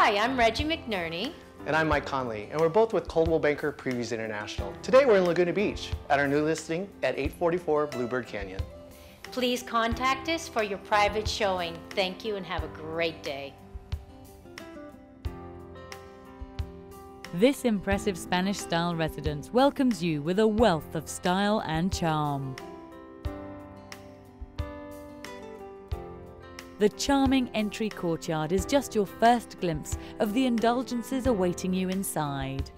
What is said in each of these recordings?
Hi, I'm Reggie McNerney. And I'm Mike Conley, and we're both with Coldwell Banker Previews International. Today we're in Laguna Beach at our new listing at 844 Bluebird Canyon. Please contact us for your private showing. Thank you and have a great day. This impressive Spanish-style residence welcomes you with a wealth of style and charm. The charming entry courtyard is just your first glimpse of the indulgences awaiting you inside.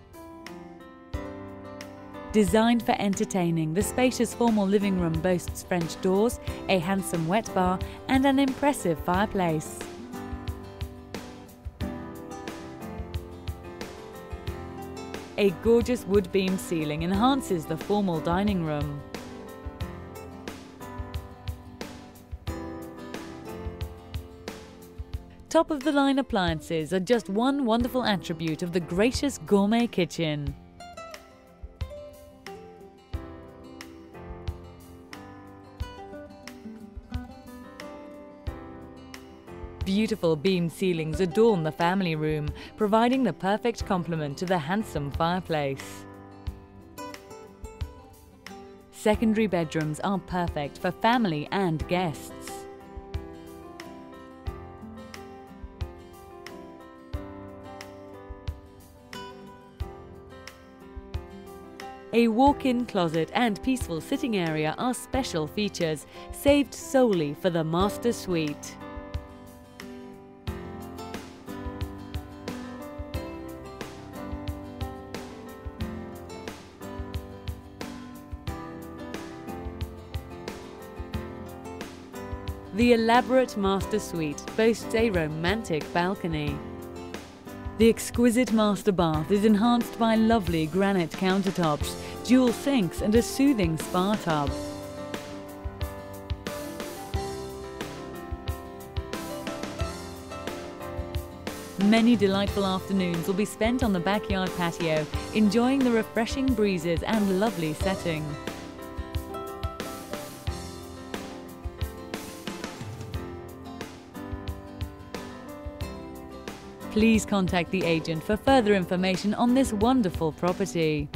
Designed for entertaining, the spacious formal living room boasts French doors, a handsome wet bar, and an impressive fireplace. A gorgeous wood beam ceiling enhances the formal dining room. Top-of-the-line appliances are just one wonderful attribute of the gracious gourmet kitchen. Beautiful beam ceilings adorn the family room, providing the perfect complement to the handsome fireplace. Secondary bedrooms are perfect for family and guests. A walk-in closet and peaceful sitting area are special features, saved solely for the master suite. The elaborate master suite boasts a romantic balcony. The exquisite master bath is enhanced by lovely granite countertops, dual sinks and a soothing spa tub. Many delightful afternoons will be spent on the backyard patio, enjoying the refreshing breezes and lovely setting. Please contact the agent for further information on this wonderful property.